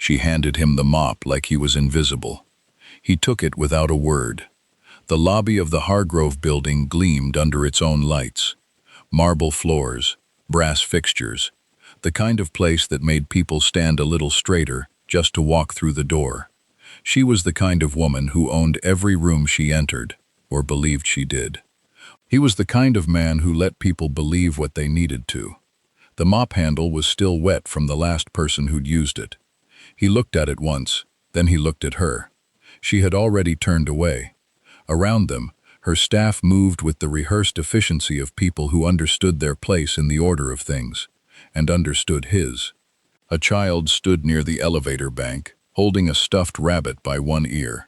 She handed him the mop like he was invisible. He took it without a word. The lobby of the Hargrove building gleamed under its own lights. Marble floors, brass fixtures, the kind of place that made people stand a little straighter just to walk through the door. She was the kind of woman who owned every room she entered, or believed she did. He was the kind of man who let people believe what they needed to. The mop handle was still wet from the last person who'd used it. He looked at it once, then he looked at her. She had already turned away. Around them, her staff moved with the rehearsed efficiency of people who understood their place in the order of things, and understood his. A child stood near the elevator bank, holding a stuffed rabbit by one ear,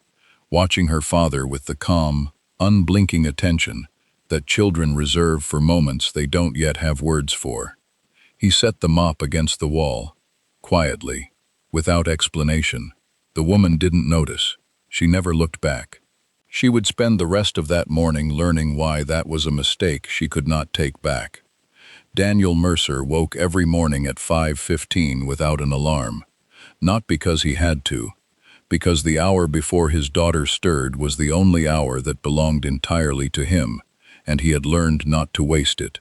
watching her father with the calm, unblinking attention that children reserve for moments they don't yet have words for. He set the mop against the wall, quietly, without explanation. The woman didn't notice. She never looked back. She would spend the rest of that morning learning why that was a mistake she could not take back. Daniel Mercer woke every morning at 5:15 without an alarm, not because he had to, because the hour before his daughter stirred was the only hour that belonged entirely to him, and he had learned not to waste it.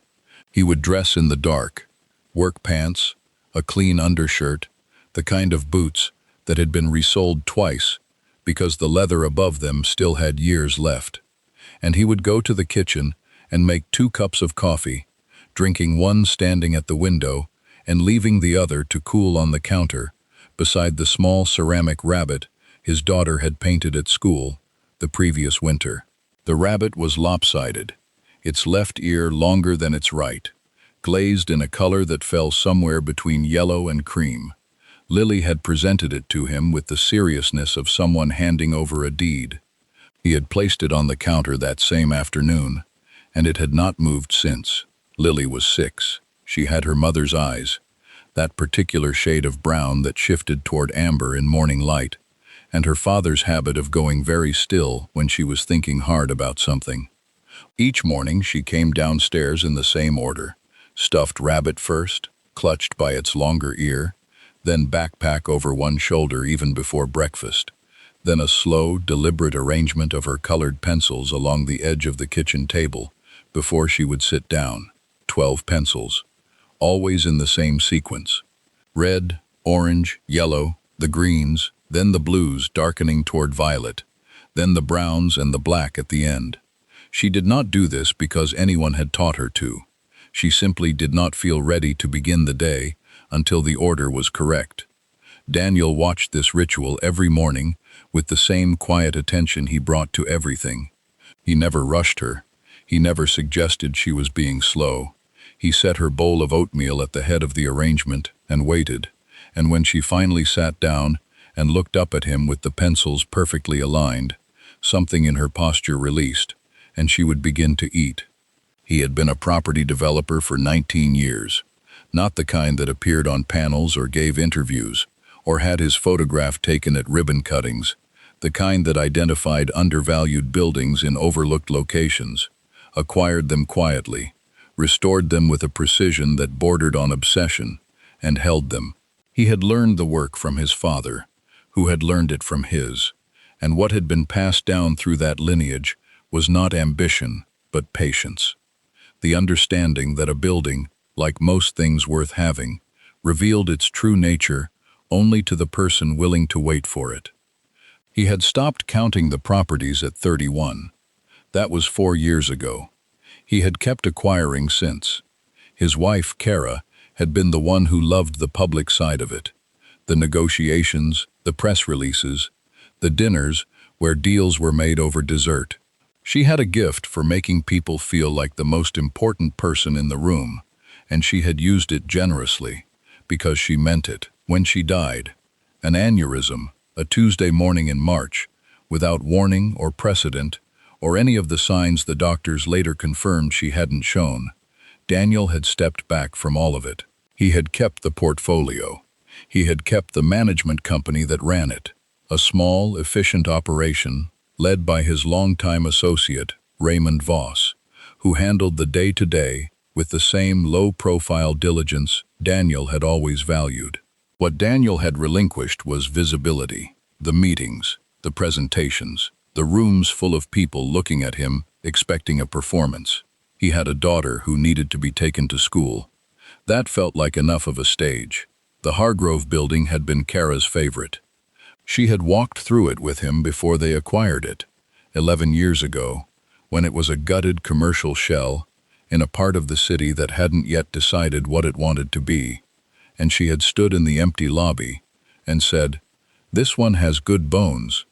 He would dress in the dark, work pants, a clean undershirt, the kind of boots that had been resoled twice because the leather above them still had years left. And he would go to the kitchen and make 2 cups of coffee, drinking one standing at the window and leaving the other to cool on the counter, beside the small ceramic rabbit his daughter had painted at school the previous winter. The rabbit was lopsided, its left ear longer than its right, glazed in a color that fell somewhere between yellow and cream. Lily had presented it to him with the seriousness of someone handing over a deed. He had placed it on the counter that same afternoon, and it had not moved since. Lily was 6. She had her mother's eyes, that particular shade of brown that shifted toward amber in morning light, and her father's habit of going very still when she was thinking hard about something. Each morning she came downstairs in the same order: stuffed rabbit first, clutched by its longer ear, then backpack over one shoulder even before breakfast, then a slow, deliberate arrangement of her colored pencils along the edge of the kitchen table before she would sit down. 12 pencils, always in the same sequence: red, orange, yellow, the greens, then the blues darkening toward violet, then the browns and the black at the end. She did not do this because anyone had taught her to. She simply did not feel ready to begin the day until the order was correct. Daniel watched this ritual every morning with the same quiet attention he brought to everything. He never rushed her. He never suggested she was being slow. He set her bowl of oatmeal at the head of the arrangement and waited, and when she finally sat down and looked up at him with the pencils perfectly aligned, something in her posture released, and she would begin to eat. He had been a property developer for 19 years. Not the kind that appeared on panels or gave interviews, or had his photograph taken at ribbon cuttings, the kind that identified undervalued buildings in overlooked locations, acquired them quietly, restored them with a precision that bordered on obsession, and held them. He had learned the work from his father, who had learned it from his, and what had been passed down through that lineage was not ambition, but patience. The understanding that a building, like most things worth having, revealed its true nature only to the person willing to wait for it. He had stopped counting the properties at 31. That was 4 years ago. He had kept acquiring since. His wife, Kara, had been the one who loved the public side of it. The negotiations, the press releases, the dinners where deals were made over dessert. She had a gift for making people feel like the most important person in the room, and she had used it generously, because she meant it. When she died, an aneurysm, a Tuesday morning in March, without warning or precedent, or any of the signs the doctors later confirmed she hadn't shown, Daniel had stepped back from all of it. He had kept the portfolio. He had kept the management company that ran it, a small, efficient operation led by his longtime associate, Raymond, who handled the day-to-day with the same low-profile diligence Daniel had always valued. What Daniel had relinquished was visibility, the meetings, the presentations, the rooms full of people looking at him, expecting a performance. He had a daughter who needed to be taken to school. That felt like enough of a stage. The Hargrove building had been Kara's favorite. She had walked through it with him before they acquired it, 11 years ago, when it was a gutted commercial shell in a part of the city that hadn't yet decided what it wanted to be, and she had stood in the empty lobby and said, "This one has good bones,"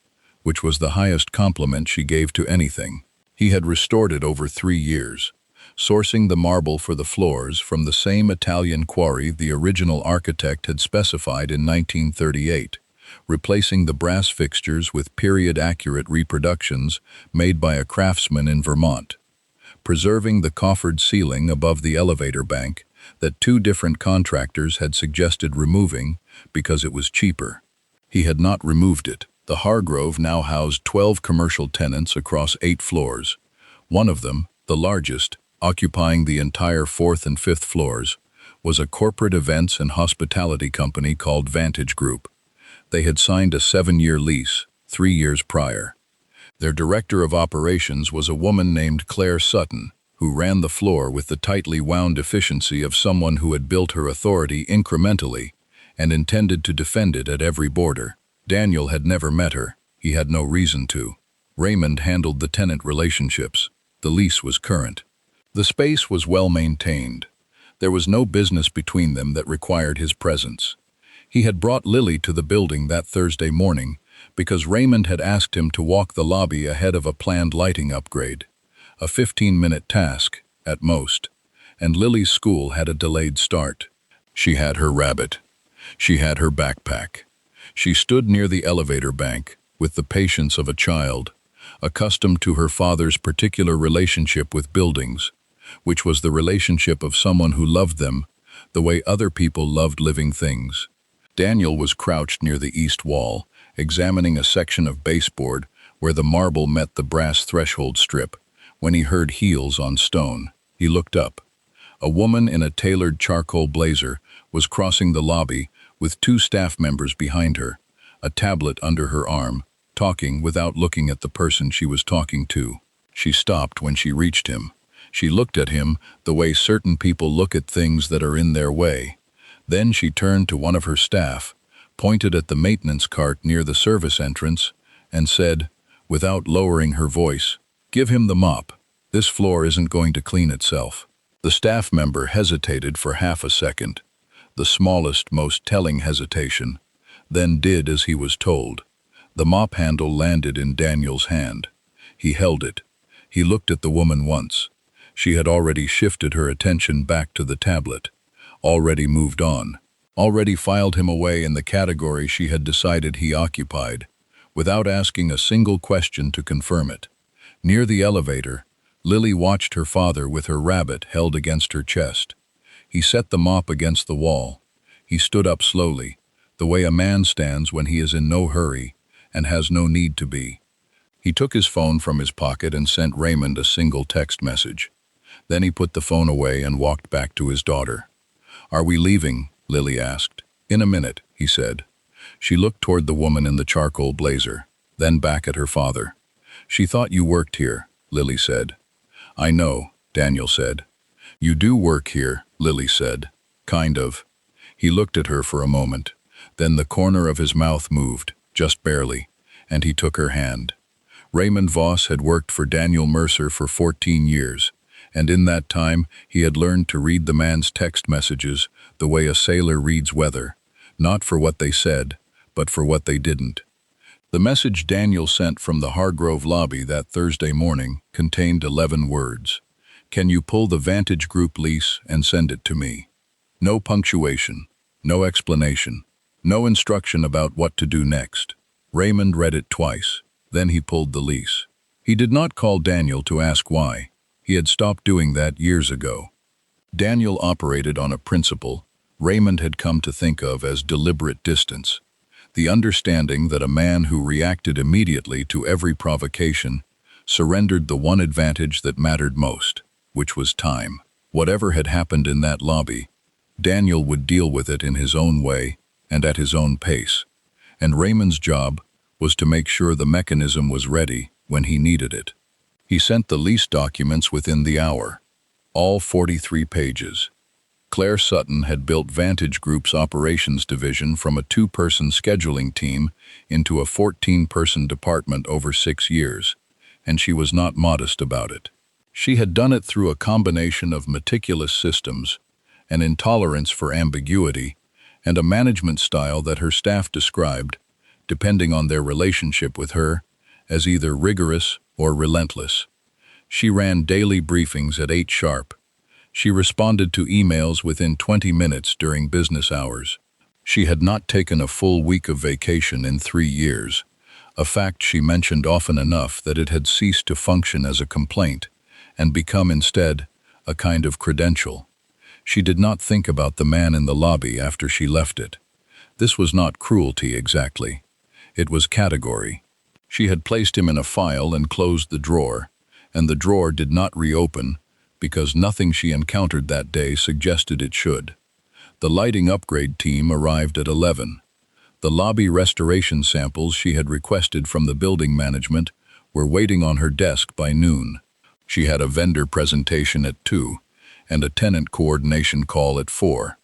which was the highest compliment she gave to anything. He had restored it over 3 years, sourcing the marble for the floors from the same Italian quarry the original architect had specified in 1938, replacing the brass fixtures with period-accurate reproductions made by a craftsman in Vermont, preserving the coffered ceiling above the elevator bank that 2 different contractors had suggested removing because it was cheaper. He had not removed it. The Hargrove now housed 12 commercial tenants across 8 floors. One of them, the largest, occupying the entire 4th and 5th floors, was a corporate events and hospitality company called Vantage Group. They had signed a 7-year lease, 3 years prior. Their director of operations was a woman named Claire Sutton, who ran the floor with the tightly wound efficiency of someone who had built her authority incrementally and intended to defend it at every border. Daniel had never met her. He had no reason to. Raymond handled the tenant relationships. The lease was current. The space was well maintained. There was no business between them that required his presence. He had brought Lily to the building that Thursday morning because Raymond had asked him to walk the lobby ahead of a planned lighting upgrade, a 15-minute task, at most, and Lily's school had a delayed start. She had her rabbit. She had her backpack. She stood near the elevator bank with the patience of a child, accustomed to her father's particular relationship with buildings, which was the relationship of someone who loved them the way other people loved living things. Daniel was crouched near the east wall, examining a section of baseboard where the marble met the brass threshold strip, when he heard heels on stone. He looked up. A woman in a tailored charcoal blazer was crossing the lobby with 2 staff members behind her, a tablet under her arm, talking without looking at the person she was talking to. She stopped when she reached him. She looked at him the way certain people look at things that are in their way. Then she turned to one of her staff, pointed at the maintenance cart near the service entrance, and said, without lowering her voice, "Give him the mop. This floor isn't going to clean itself." The staff member hesitated for half a second, the smallest, most telling hesitation, then did as he was told. The mop handle landed in Daniel's hand. He held it. He looked at the woman once. She had already shifted her attention back to the tablet, already moved on, already filed him away in the category she had decided he occupied, without asking a single question to confirm it. Near the elevator, Lily watched her father with her rabbit held against her chest. He set the mop against the wall. He stood up slowly, the way a man stands when he is in no hurry and has no need to be. He took his phone from his pocket and sent Raymond a single text message. Then he put the phone away and walked back to his daughter. "Are we leaving?" Lily asked. "In a minute," he said. She looked toward the woman in the charcoal blazer, then back at her father. "She thought you worked here," Lily said. "I know," Daniel said. "You do work here," Lily said. "Kind of." He looked at her for a moment. Then the corner of his mouth moved, just barely, and he took her hand. Raymond Voss had worked for Daniel Mercer for 14 years, and in that time he had learned to read the man's text messages the way a sailor reads weather, not for what they said, but for what they didn't. The message Daniel sent from the Hargrove lobby that Thursday morning contained 11 words. "Can you pull the Vantage Group lease and send it to me?" No punctuation, no explanation, no instruction about what to do next. Raymond read it twice. Then he pulled the lease. He did not call Daniel to ask why. He had stopped doing that years ago. Daniel operated on a principle Raymond had come to think of as deliberate distance, the understanding that a man who reacted immediately to every provocation surrendered the one advantage that mattered most, which was time. Whatever had happened in that lobby, Daniel would deal with it in his own way, and at his own pace, and Raymond's job was to make sure the mechanism was ready when he needed it. He sent the lease documents within the hour, all 43 pages. Claire Sutton had built Vantage Group's operations division from a 2-person scheduling team into a 14-person department over 6 years, and she was not modest about it. She had done it through a combination of meticulous systems, an intolerance for ambiguity, and a management style that her staff described, depending on their relationship with her, as either rigorous or relentless. She ran daily briefings at 8 sharp. She responded to emails within 20 minutes during business hours. She had not taken a full week of vacation in 3 years, a fact she mentioned often enough that it had ceased to function as a complaint and become instead a kind of credential. She did not think about the man in the lobby after she left it. This was not cruelty exactly. It was category. She had placed him in a file and closed the drawer, and the drawer did not reopen because nothing she encountered that day suggested it should. The lighting upgrade team arrived at 11. The lobby restoration samples she had requested from the building management were waiting on her desk by noon. She had a vendor presentation at 2 and a tenant coordination call at 4,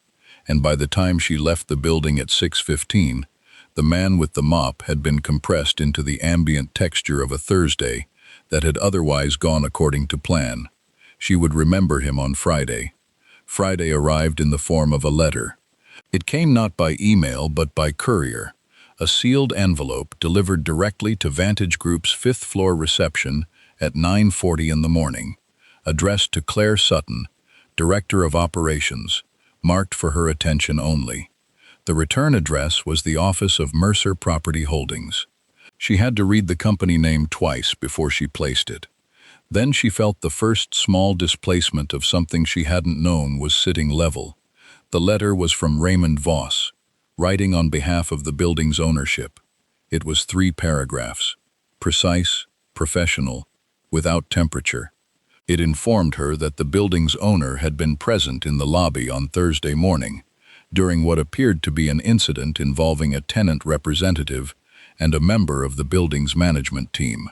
and by the time she left the building at 6:15, the man with the mop had been compressed into the ambient texture of a Thursday that had otherwise gone according to plan. She would remember him on Friday. Friday arrived in the form of a letter. It came not by email but by courier, a sealed envelope delivered directly to Vantage Group's 5th-floor reception at 9:40 in the morning, addressed to Claire Sutton, Director of Operations, marked for her attention only. The return address was the office of Mercer Property Holdings. She had to read the company name twice before she placed it. Then she felt the first small displacement of something she hadn't known was sitting level. The letter was from Raymond Voss, writing on behalf of the building's ownership. It was 3 paragraphs, precise, professional, without temperature. It informed her that the building's owner had been present in the lobby on Thursday morning, during what appeared to be an incident involving a tenant representative and a member of the building's management team.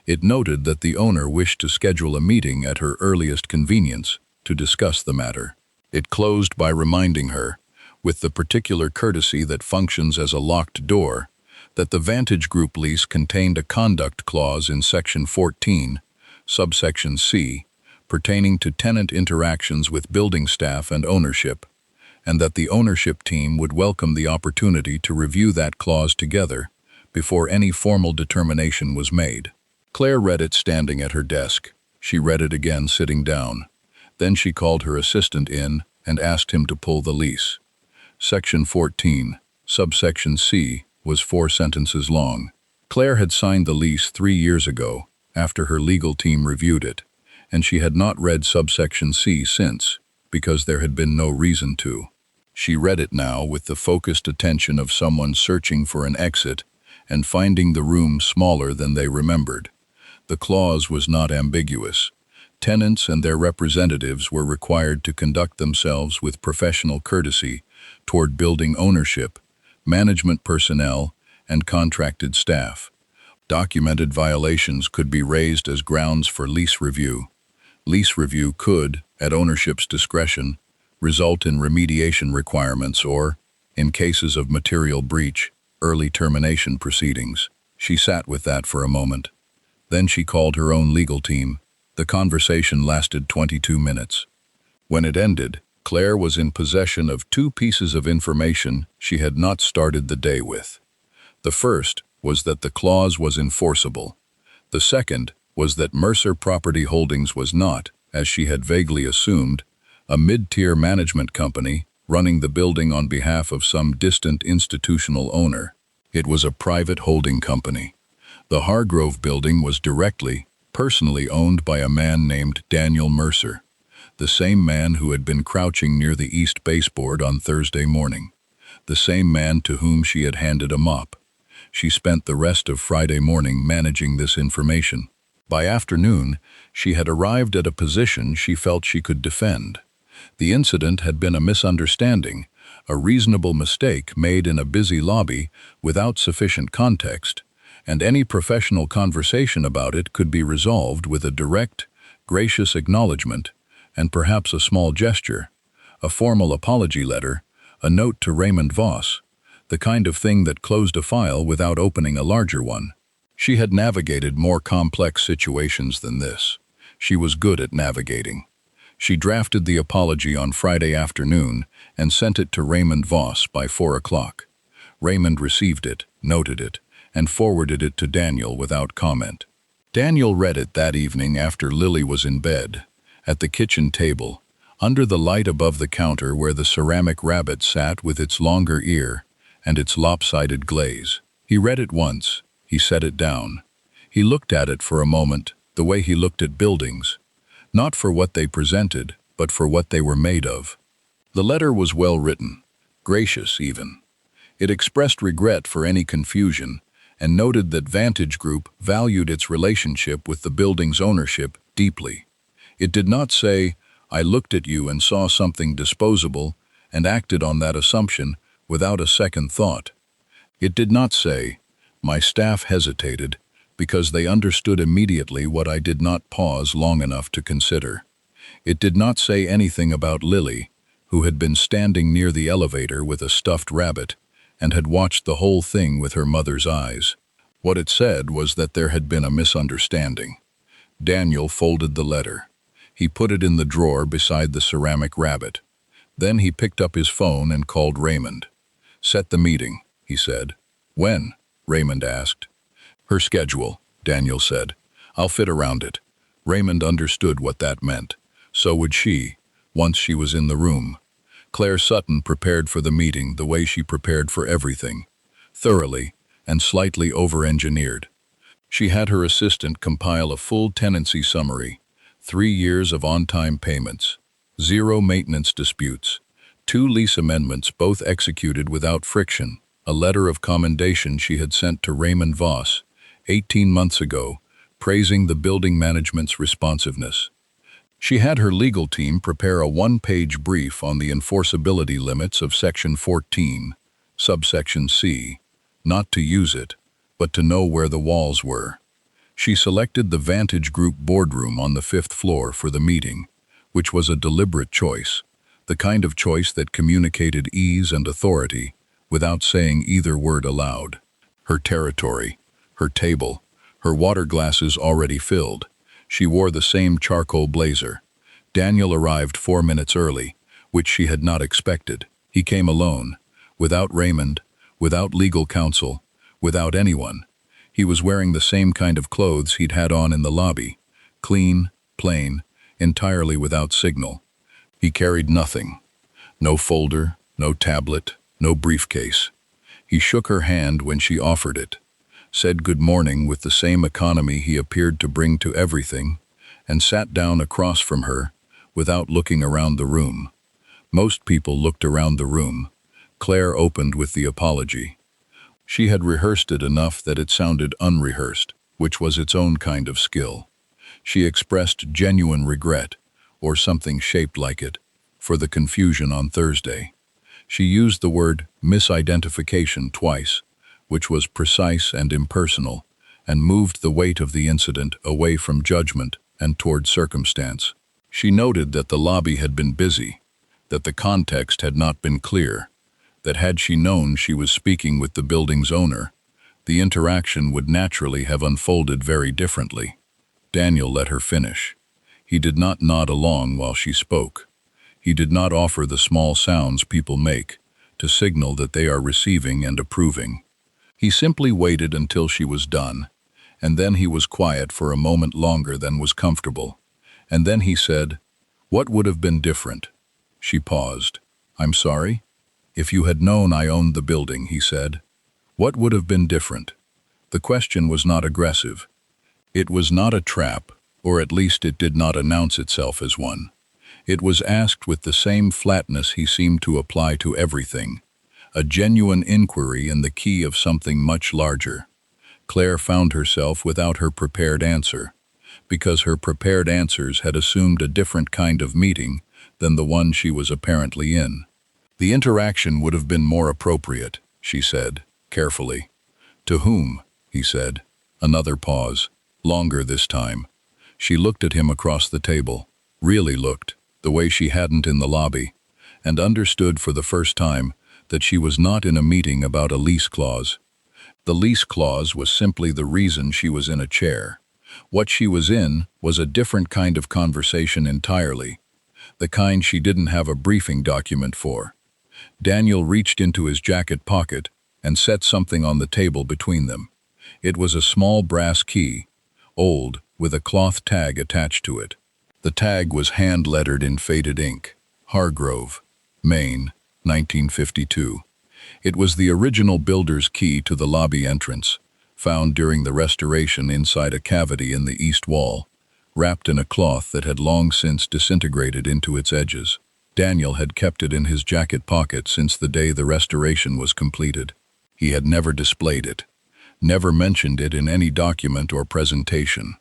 It noted that the owner wished to schedule a meeting at her earliest convenience to discuss the matter. It closed by reminding her, with the particular courtesy that functions as a locked door, that the Vantage Group lease contained a conduct clause in Section 14, subsection C, pertaining to tenant interactions with building staff and ownership, and that the ownership team would welcome the opportunity to review that clause together before any formal determination was made. Claire read it standing at her desk. She read it again sitting down. Then she called her assistant in and asked him to pull the lease. Section 14, subsection C, was 4 sentences long. Claire had signed the lease 3 years ago, after her legal team reviewed it, and she had not read subsection C since, because there had been no reason to. She read it now with the focused attention of someone searching for an exit and finding the room smaller than they remembered. The clause was not ambiguous. Tenants and their representatives were required to conduct themselves with professional courtesy toward building ownership, management personnel, and contracted staff. Documented violations could be raised as grounds for lease review. Lease review could, at ownership's discretion, result in remediation requirements or, in cases of material breach, early termination proceedings. She sat with that for a moment. Then she called her own legal team. The conversation lasted 22 minutes. When it ended, Claire was in possession of 2 pieces of information she had not started the day with. The first was that the clause was enforceable. The second was that Mercer Property Holdings was not, as she had vaguely assumed, a mid-tier management company running the building on behalf of some distant institutional owner. It was a private holding company. The Hargrove building was directly, personally owned by a man named Daniel Mercer, the same man who had been crouching near the east baseboard on Thursday morning, the same man to whom she had handed a mop. She spent the rest of Friday morning managing this information. By afternoon, she had arrived at a position she felt she could defend. The incident had been a misunderstanding, A reasonable mistake made in a busy lobby without sufficient context, and any professional conversation about it could be resolved with a direct, gracious acknowledgement, and perhaps a small gesture, a formal apology letter, a note to Raymond Voss, the kind of thing that closed a file without opening a larger one. She had navigated more complex situations than this. She was good at navigating. She drafted the apology on Friday afternoon and sent it to Raymond Voss by 4 o'clock. Raymond received it, noted it, and forwarded it to Daniel without comment. Daniel read it that evening after Lily was in bed, at the kitchen table, under the light above the counter where the ceramic rabbit sat with its longer ear and its lopsided glaze. He read it once. He set it down. He looked at it for a moment, the way he looked at buildings, not for what they presented, but for what they were made of. The letter was well written, gracious even. It expressed regret for any confusion and noted that Vantage Group valued its relationship with the building's ownership deeply. It did not say, "I looked at you and saw something disposable and acted on that assumption without a second thought." It did not say, "My staff hesitated because they understood immediately what I did not pause long enough to consider." It did not say anything about Lily, who had been standing near the elevator with a stuffed rabbit and had watched the whole thing with her mother's eyes. What it said was that there had been a misunderstanding. Daniel folded the letter. He put it in the drawer beside the ceramic rabbit. Then he picked up his phone and called Raymond. "Set the meeting," he said. "When?" Raymond asked. "Her schedule," Daniel said. "I'll fit around it." Raymond understood what that meant. So would she, once she was in the room. Claire Sutton prepared for the meeting the way she prepared for everything, thoroughly and slightly over-engineered. She had her assistant compile a full tenancy summary, 3 years of on-time payments, 0 maintenance disputes, 2 lease amendments both executed without friction, a letter of commendation she had sent to Raymond Voss 18 months ago, praising the building management's responsiveness. She had her legal team prepare a 1-page brief on the enforceability limits of Section 14, subsection C, not to use it, but to know where the walls were. She selected the Vantage Group boardroom on the 5th floor for the meeting, which was a deliberate choice, the kind of choice that communicated ease and authority without saying either word aloud. Her territory, her table, her water glasses already filled. She wore the same charcoal blazer. Daniel arrived 4 minutes early, which she had not expected. He came alone, without Raymond, without legal counsel, without anyone. He was wearing the same kind of clothes he'd had on in the lobby, clean, plain, entirely without signal. He carried nothing. No folder, no tablet, no briefcase. He shook her hand when she offered it, said good morning with the same economy he appeared to bring to everything, and sat down across from her without looking around the room. Most people looked around the room. Claire opened with the apology. She had rehearsed it enough that it sounded unrehearsed, which was its own kind of skill. She expressed genuine regret, or something shaped like it, for the confusion on Thursday. She used the word misidentification twice, which was precise and impersonal, and moved the weight of the incident away from judgment and toward circumstance. She noted that the lobby had been busy, that the context had not been clear, that had she known she was speaking with the building's owner, the interaction would naturally have unfolded very differently. Daniel let her finish. He did not nod along while she spoke. He did not offer the small sounds people make to signal that they are receiving and approving. He simply waited until she was done, and then he was quiet for a moment longer than was comfortable. And then he said, "What would have been different?" She paused. "I'm sorry?" "If you had known I owned the building," he said. "What would have been different?" The question was not aggressive. It was not a trap, or at least it did not announce itself as one. It was asked with the same flatness he seemed to apply to everything, a genuine inquiry in the key of something much larger. Claire found herself without her prepared answer, because her prepared answers had assumed a different kind of meeting than the one she was apparently in. The interaction would have been more appropriate, she said, carefully. To whom? He said. Another pause, longer this time. She looked at him across the table, really looked, the way she hadn't in the lobby, and understood for the first time that she was not in a meeting about a lease clause. The lease clause was simply the reason she was in a chair. What she was in was a different kind of conversation entirely, the kind she didn't have a briefing document for. Daniel reached into his jacket pocket and set something on the table between them. It was a small brass key, old, with a cloth tag attached to it. The tag was hand-lettered in faded ink. Hargrove, Maine, 1952. It was the original builder's key to the lobby entrance, found during the restoration inside a cavity in the east wall, wrapped in a cloth that had long since disintegrated into its edges. Daniel had kept it in his jacket pocket since the day the restoration was completed. He had never displayed it, never mentioned it in any document or presentation.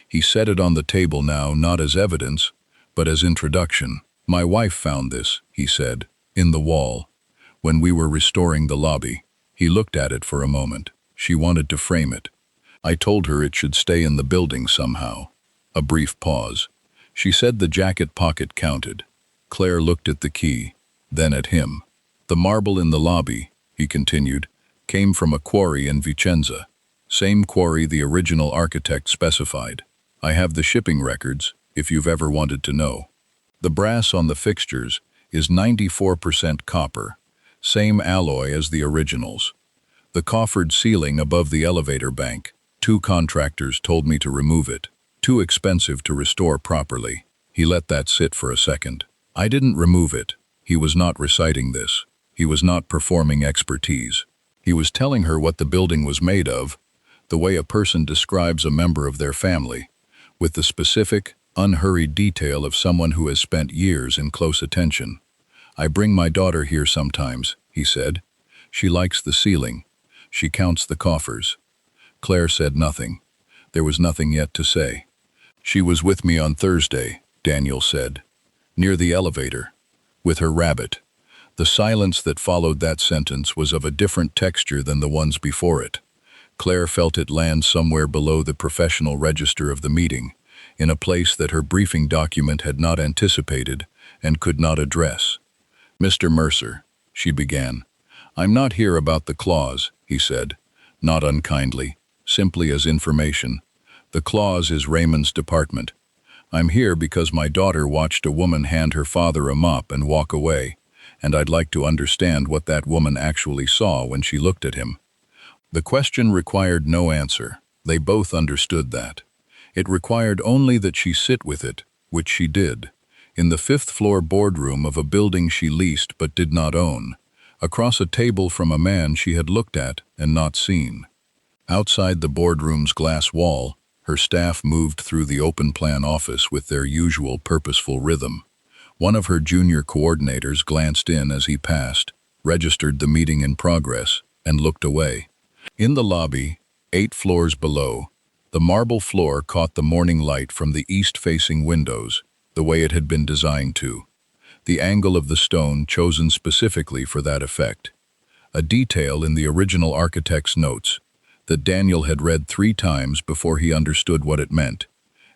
He set it on the table now not as evidence, but as introduction. My wife found this, he said, in the wall. When we were restoring the lobby, he looked at it for a moment. She wanted to frame it. I told her it should stay in the building somehow. A brief pause. She said the jacket pocket counted. Claire looked at the key, then at him. The marble in the lobby, he continued, came from a quarry in Vicenza. Same quarry the original architect specified. I have the shipping records, if you've ever wanted to know. The brass on the fixtures is 94% copper, same alloy as the originals. The coffered ceiling above the elevator bank, 2 contractors told me to remove it. Too expensive to restore properly. He let that sit for a second. I didn't remove it. He was not reciting this. He was not performing expertise. He was telling her what the building was made of, the way a person describes a member of their family, with the specific, unhurried detail of someone who has spent years in close attention. I bring my daughter here sometimes, he said. She likes the ceiling. She counts the coffers. Claire said nothing. There was nothing yet to say. She was with me on Thursday, Daniel said, near the elevator, with her rabbit. The silence that followed that sentence was of a different texture than the ones before it. Claire felt it land somewhere below the professional register of the meeting, in a place that her briefing document had not anticipated and could not address. Mr. Mercer, she began. I'm not here about the clause, he said, not unkindly, simply as information. The clause is Raymond's department. I'm here because my daughter watched a woman hand her father a mop and walk away, and I'd like to understand what that woman actually saw when she looked at him. The question required no answer. They both understood that. It required only that she sit with it, which she did, in the 5th-floor boardroom of a building she leased but did not own, across a table from a man she had looked at and not seen. Outside the boardroom's glass wall, her staff moved through the open-plan office with their usual purposeful rhythm. One of her junior coordinators glanced in as he passed, registered the meeting in progress, and looked away. In the lobby, 8 floors below, the marble floor caught the morning light from the east-facing windows, the way it had been designed to. The angle of the stone chosen specifically for that effect. A detail in the original architect's notes that Daniel had read 3 times before he understood what it meant,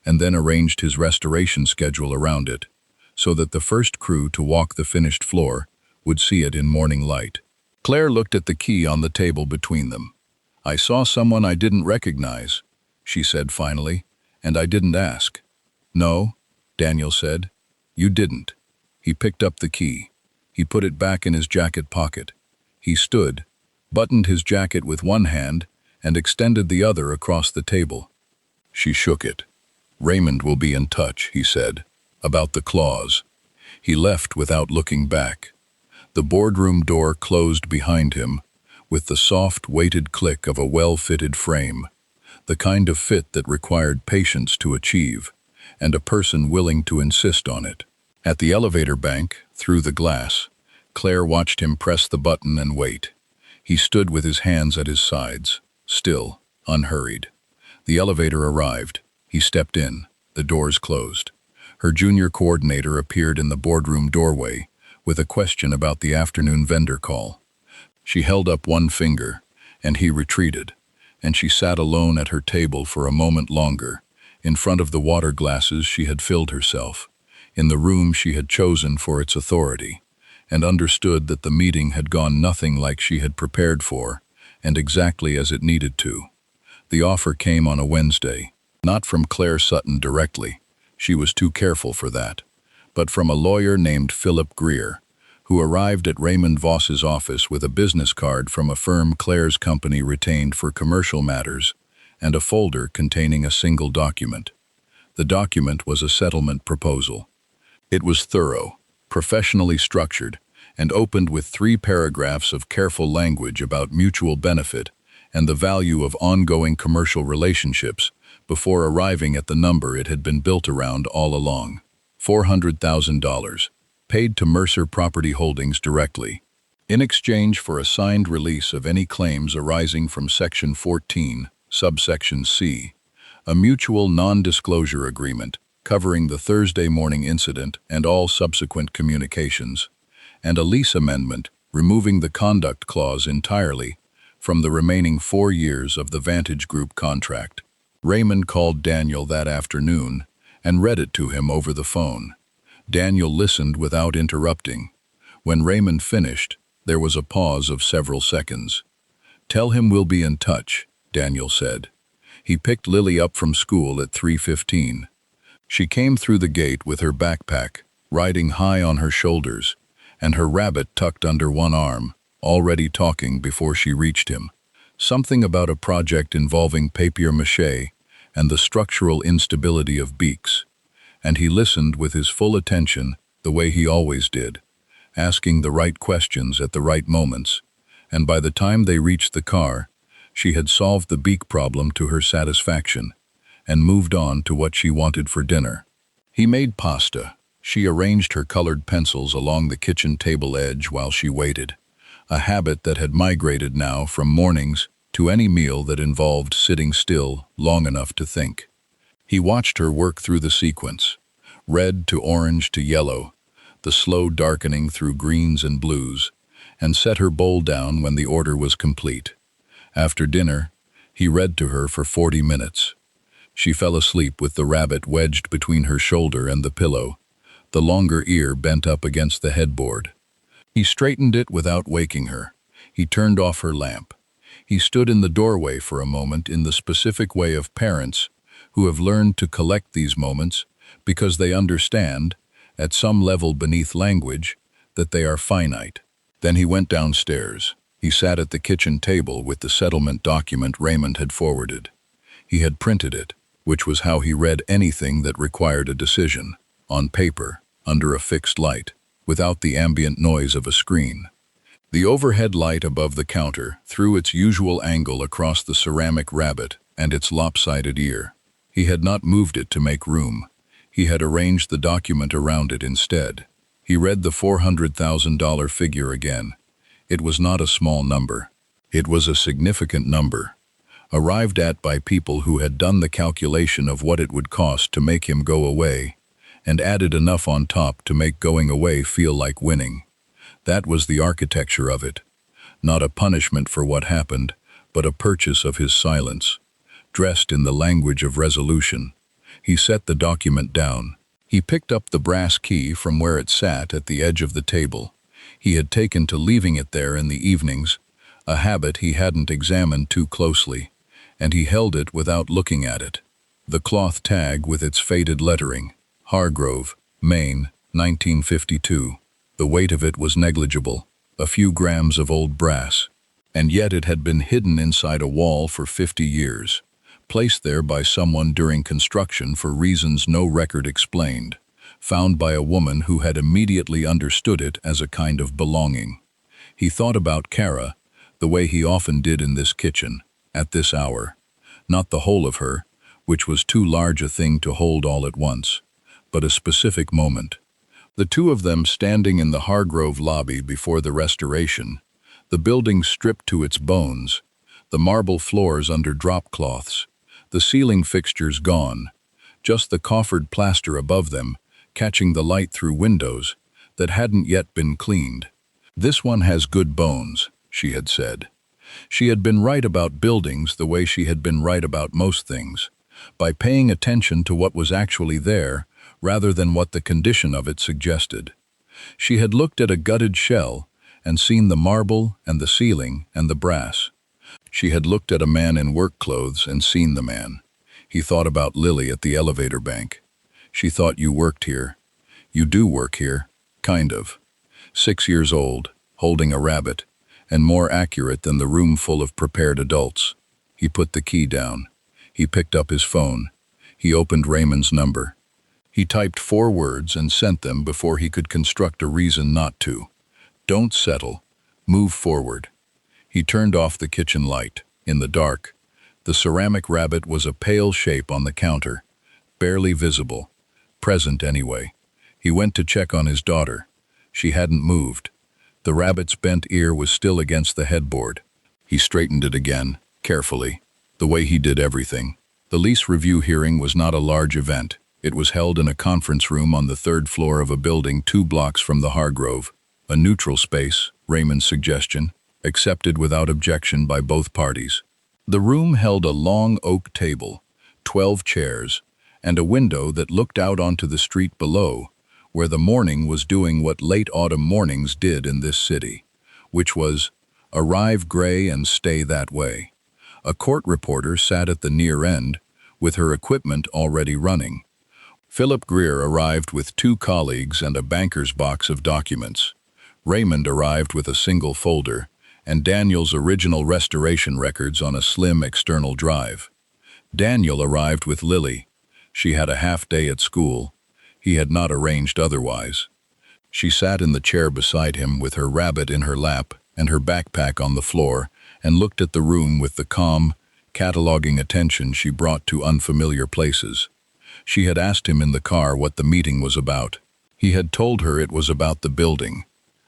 and then arranged his restoration schedule around it, so that the first crew to walk the finished floor would see it in morning light. Claire looked at the key on the table between them. I saw someone I didn't recognize, she said finally, and I didn't ask. No, Daniel said. You didn't. He picked up the key. He put it back in his jacket pocket. He stood, buttoned his jacket with one hand, and extended the other across the table. She shook it. Raymond will be in touch, he said, about the clause. He left without looking back. The boardroom door closed behind him, with the soft, weighted click of a well-fitted frame, the kind of fit that required patience to achieve, and a person willing to insist on it. At the elevator bank, through the glass, Claire watched him press the button and wait. He stood with his hands at his sides, still, unhurried. The elevator arrived. He stepped in. The doors closed. Her junior coordinator appeared in the boardroom doorway, with a question about the afternoon vendor call. She held up one finger, and he retreated, and she sat alone at her table for a moment longer, in front of the water glasses she had filled herself, in the room she had chosen for its authority, and understood that the meeting had gone nothing like she had prepared for, and exactly as it needed to. The offer came on a Wednesday, not from Claire Sutton directly, she was too careful for that, but from a lawyer named Philip Greer, who arrived at Raymond Voss's office with a business card from a firm Claire's company retained for commercial matters, and a folder containing a single document. The document was a settlement proposal. It was thorough, professionally structured, and opened with 3 paragraphs of careful language about mutual benefit and the value of ongoing commercial relationships before arriving at the number it had been built around all along: $400,000, paid to Mercer Property Holdings directly, in exchange for a signed release of any claims arising from Section 14, subsection C, a mutual non-disclosure agreement covering the Thursday morning incident and all subsequent communications, and a lease amendment removing the conduct clause entirely from the remaining 4 years of the Vantage Group contract. Raymond called Daniel that afternoon and read it to him over the phone. Daniel listened without interrupting. When Raymond finished, there was a pause of several seconds. "Tell him we'll be in touch," Daniel said. He picked Lily up from school at 3:15. She came through the gate with her backpack, riding high on her shoulders, and her rabbit tucked under one arm, already talking before she reached him. Something about a project involving papier-mâché and the structural instability of beaks, and he listened with his full attention the way he always did, asking the right questions at the right moments, and by the time they reached the car, she had solved the beak problem to her satisfaction and moved on to what she wanted for dinner. He made pasta. She arranged her colored pencils along the kitchen table edge while she waited, a habit that had migrated now from mornings to any meal that involved sitting still long enough to think. He watched her work through the sequence, red to orange to yellow, the slow darkening through greens and blues, and set her bowl down when the order was complete. After dinner, he read to her for 40 minutes. She fell asleep with the rabbit wedged between her shoulder and the pillow, the longer ear bent up against the headboard. He straightened it without waking her. He turned off her lamp. He stood in the doorway for a moment in the specific way of parents who have learned to collect these moments because they understand, at some level beneath language, that they are finite. Then he went downstairs. He sat at the kitchen table with the settlement document Raymond had forwarded. He had printed it, which was how he read anything that required a decision, on paper, under a fixed light, without the ambient noise of a screen. The overhead light above the counter threw its usual angle across the ceramic rabbit and its lopsided ear. He had not moved it to make room. He had arranged the document around it instead. He read the $400,000 figure again. It was not a small number. It was a significant number, arrived at by people who had done the calculation of what it would cost to make him go away, and added enough on top to make going away feel like winning. That was the architecture of it. Not a punishment for what happened, but a purchase of his silence. Dressed in the language of resolution, he set the document down. He picked up the brass key from where it sat at the edge of the table. He had taken to leaving it there in the evenings, a habit he hadn't examined too closely, and he held it without looking at it. The cloth tag with its faded lettering, Hargrove, Maine, 1952. The weight of it was negligible, a few grams of old brass, and yet it had been hidden inside a wall for 50 years, placed there by someone during construction for reasons no record explained, found by a woman who had immediately understood it as a kind of belonging. He thought about Kara, the way he often did in this kitchen, at this hour. Not the whole of her, which was too large a thing to hold all at once, but a specific moment. The two of them standing in the Hargrove lobby before the restoration, the building stripped to its bones, the marble floors under drop cloths, the ceiling fixtures gone, just the coffered plaster above them, catching the light through windows, that hadn't yet been cleaned. "This one has good bones," she had said. She had been right about buildings the way she had been right about most things, by paying attention to what was actually there rather than what the condition of it suggested. She had looked at a gutted shell and seen the marble and the ceiling and the brass. She had looked at a man in work clothes and seen the man. He thought about Lily at the elevator bank. She thought, "You worked here. You do work here. Kind of." 6 years old, holding a rabbit, and more accurate than the room full of prepared adults. He put the key down. He picked up his phone. He opened Raymond's number. He typed 4 words and sent them before he could construct a reason not to. "Don't settle. Move forward." He turned off the kitchen light. In the dark, the ceramic rabbit was a pale shape on the counter, barely visible. Present anyway. He went to check on his daughter. She hadn't moved. The rabbit's bent ear was still against the headboard. He straightened it again, carefully, the way he did everything. The lease review hearing was not a large event. It was held in a conference room on the 3rd floor of a building 2 blocks from the Hargrove. A neutral space, Raymond's suggestion, accepted without objection by both parties. The room held a long oak table, 12 chairs, and a window that looked out onto the street below, where the morning was doing what late autumn mornings did in this city, which was arrive gray and stay that way. A court reporter sat at the near end, with her equipment already running. Philip Greer arrived with 2 colleagues and a banker's box of documents. Raymond arrived with a single folder, and Daniel's original restoration records on a slim external drive. Daniel arrived with Lily. She had a half day at school. He had not arranged otherwise. She sat in the chair beside him with her rabbit in her lap and her backpack on the floor and looked at the room with the calm, cataloging attention she brought to unfamiliar places. She had asked him in the car what the meeting was about. He had told her it was about the building,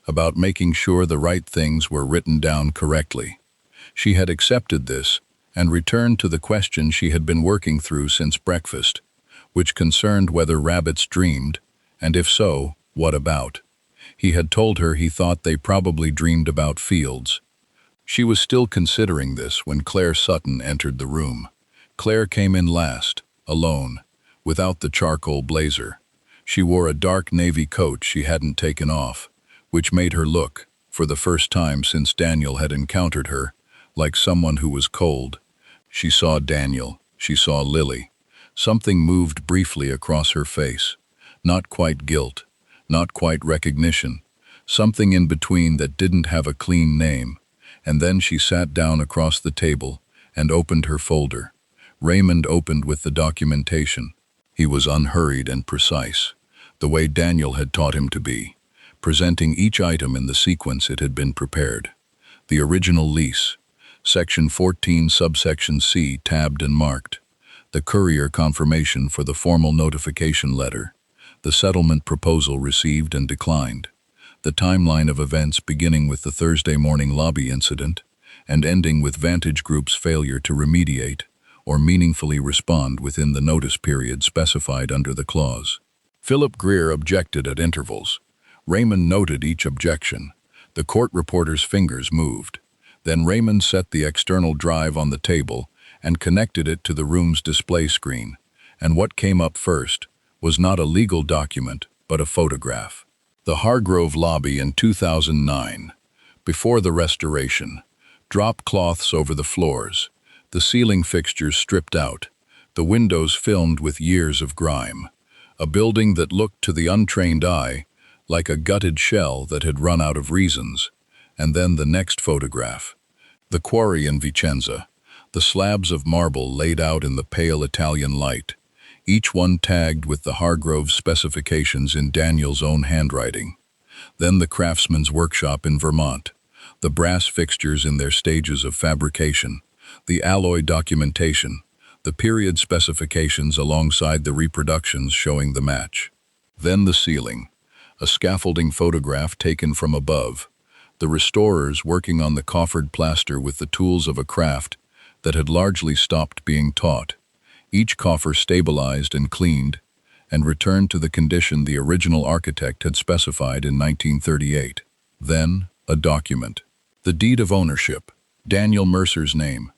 about making sure the right things were written down correctly. She had accepted this and returned to the question she had been working through since breakfast, which concerned whether rabbits dreamed, and if so, what about. He had told her he thought they probably dreamed about fields. She was still considering this when Claire Sutton entered the room. Claire came in last, alone, without the charcoal blazer. She wore a dark navy coat she hadn't taken off, which made her look, for the first time since Daniel had encountered her, like someone who was cold. She saw Daniel. She saw Lily. Something moved briefly across her face. Not quite guilt, not quite recognition. Something in between that didn't have a clean name. And then she sat down across the table and opened her folder. Raymond opened with the documentation. He was unhurried and precise, the way Daniel had taught him to be, presenting each item in the sequence it had been prepared. The original lease, Section 14, Subsection C, tabbed and marked. The courier confirmation for the formal notification letter. The settlement proposal received and declined. The timeline of events beginning with the Thursday morning lobby incident and ending with Vantage Group's failure to remediate or meaningfully respond within the notice period specified under the clause. Philip Greer objected at intervals. Raymond noted each objection. The court reporter's fingers moved. Then Raymond set the external drive on the table and connected it to the room's display screen. And what came up first was not a legal document, but a photograph. The Hargrove lobby in 2009. Before the restoration. Drop cloths over the floors. The ceiling fixtures stripped out. The windows filmed with years of grime. A building that looked to the untrained eye like a gutted shell that had run out of reasons. And then the next photograph. The quarry in Vicenza. The slabs of marble laid out in the pale Italian light, each one tagged with the Hargrove specifications in Daniel's own handwriting. Then the craftsman's workshop in Vermont, the brass fixtures in their stages of fabrication, the alloy documentation, the period specifications alongside the reproductions showing the match. Then the ceiling, a scaffolding photograph taken from above, the restorers working on the coffered plaster with the tools of a craft that had largely stopped being taught, each coffer stabilized and cleaned, and returned to the condition the original architect had specified in 1938. Then, a document. The deed of ownership, Daniel Mercer's name,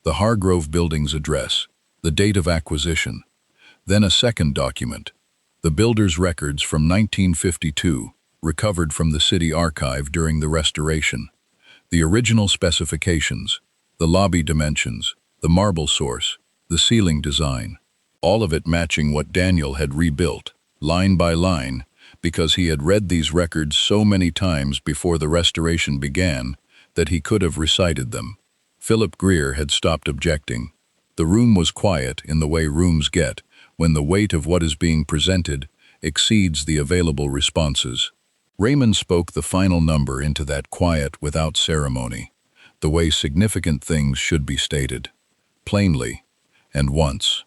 the Hargrove building's address, the date of acquisition. Then a second document, the builder's records from 1952, recovered from the city archive during the restoration. The original specifications, the lobby dimensions, the marble source, the ceiling design, all of it matching what Daniel had rebuilt, line by line, because he had read these records so many times before the restoration began that he could have recited them. Philip Greer had stopped objecting. The room was quiet in the way rooms get when the weight of what is being presented exceeds the available responses. Raymond spoke the final number into that quiet without ceremony, the way significant things should be stated, plainly, and once.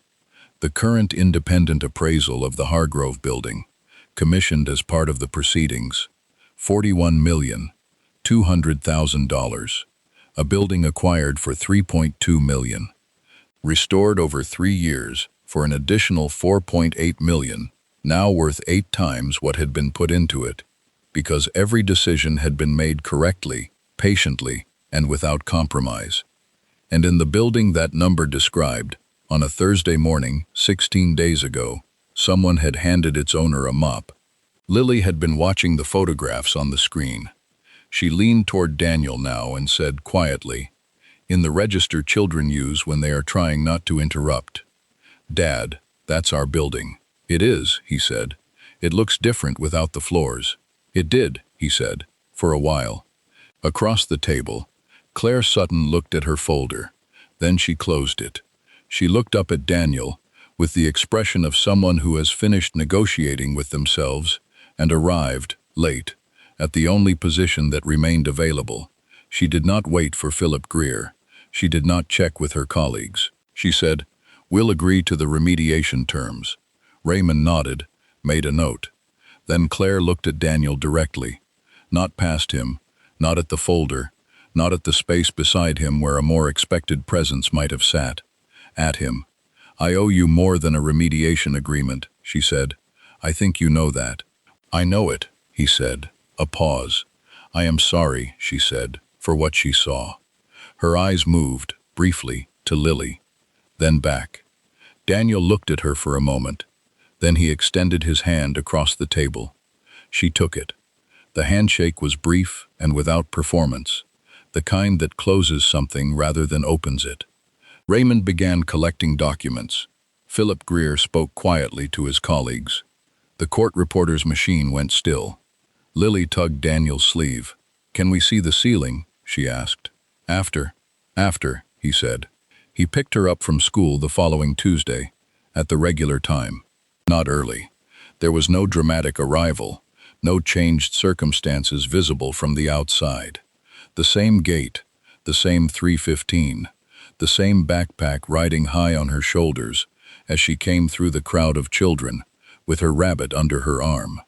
The current independent appraisal of the Hargrove building, commissioned as part of the proceedings, $41,200,000, a building acquired for $3.2 million, restored over 3 years for an additional $4.8 million, now worth 8 times what had been put into it, because every decision had been made correctly, patiently, and without compromise. And in the building that number described, on a Thursday morning, 16 days ago, someone had handed its owner a mop. Lily had been watching the photographs on the screen. She leaned toward Daniel now and said quietly, in the register children use when they are trying not to interrupt, "Dad, that's our building." "It is," he said. "It looks different without the floors." "It did," he said, for a while. Across the table, Claire Sutton looked at her folder. Then she closed it. She looked up at Daniel with the expression of someone who has finished negotiating with themselves and arrived, late, at the only position that remained available. She did not wait for Philip Greer. She did not check with her colleagues. She said, "We'll agree to the remediation terms." Raymond nodded, made a note. Then Claire looked at Daniel directly, not past him, not at the folder, not at the space beside him where a more expected presence might have sat. At him. "I owe you more than a remediation agreement," she said. "I think you know that." "I know it," he said. A pause. "I am sorry," she said, for what she saw. Her eyes moved, briefly, to Lily, then back. Daniel looked at her for a moment. Then he extended his hand across the table. She took it. The handshake was brief and without performance, the kind that closes something rather than opens it. Raymond began collecting documents. Philip Greer spoke quietly to his colleagues. The court reporter's machine went still. Lily tugged Daniel's sleeve. "Can we see the ceiling?" she asked. After, he said. He picked her up from school the following Tuesday, at the regular time. Not early. There was no dramatic arrival, no changed circumstances visible from the outside. The same gate, the same 3:15, the same backpack riding high on her shoulders as she came through the crowd of children, with her rabbit under her arm.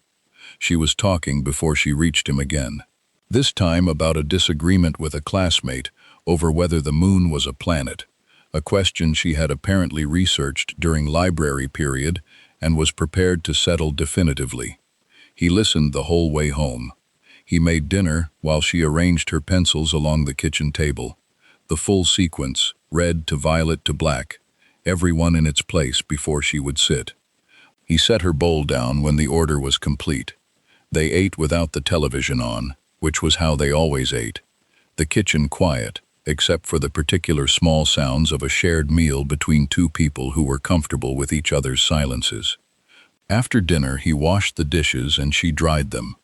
She was talking before she reached him again. This time about a disagreement with a classmate over whether the moon was a planet, a question she had apparently researched during library period and was prepared to settle definitively. He listened the whole way home. He made dinner while she arranged her pencils along the kitchen table. The full sequence, red to violet to black, every one in its place before she would sit. He set her bowl down when the order was complete. They ate without the television on, which was how they always ate. The kitchen quiet, except for the particular small sounds of a shared meal between two people who were comfortable with each other's silences. After dinner he washed the dishes and she dried them,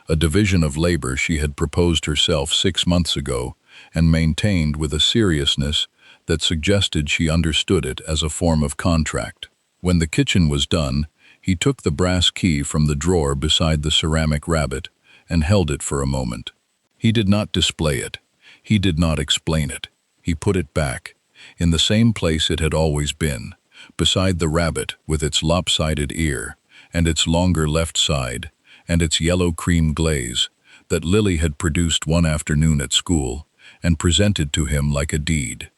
a division of labor she had proposed herself 6 months ago and maintained with a seriousness that suggested she understood it as a form of contract. When the kitchen was done, he took the brass key from the drawer beside the ceramic rabbit and held it for a moment. He did not display it. He did not explain it. He put it back, in the same place it had always been, beside the rabbit with its lopsided ear, and its longer left side, and its yellow cream glaze, that Lily had produced one afternoon at school, and presented to him like a deed.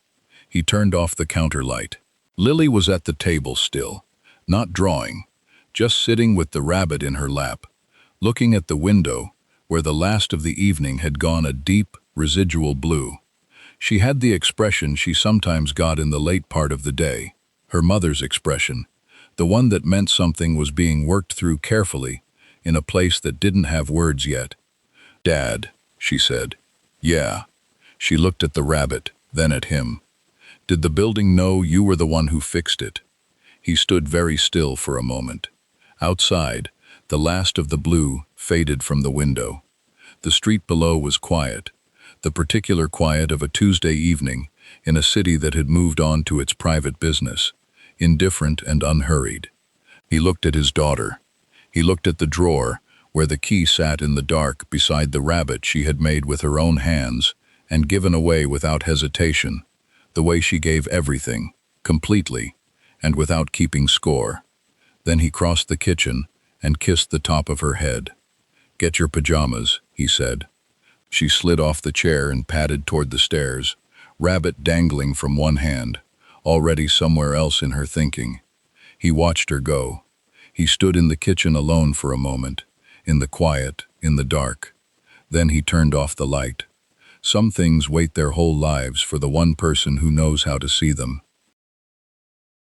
He turned off the counter light. Lily was at the table still, not drawing, just sitting with the rabbit in her lap, looking at the window where the last of the evening had gone a deep, residual blue. She had the expression she sometimes got in the late part of the day, her mother's expression, the one that meant something was being worked through carefully in a place that didn't have words yet. "Dad," she said. "Yeah." She looked at the rabbit, then at him. "Did the building know you were the one who fixed it?" He stood very still for a moment. Outside, the last of the blue faded from the window. The street below was quiet, the particular quiet of a Tuesday evening in a city that had moved on to its private business, indifferent and unhurried. He looked at his daughter. He looked at the drawer where the key sat in the dark beside the rabbit she had made with her own hands and given away without hesitation, the way she gave everything, completely, and without keeping score. Then he crossed the kitchen and kissed the top of her head. "Get your pajamas," he said. She slid off the chair and padded toward the stairs, rabbit dangling from one hand, already somewhere else in her thinking. He watched her go. He stood in the kitchen alone for a moment, in the quiet, in the dark. Then he turned off the light. Some things wait their whole lives for the one person who knows how to see them.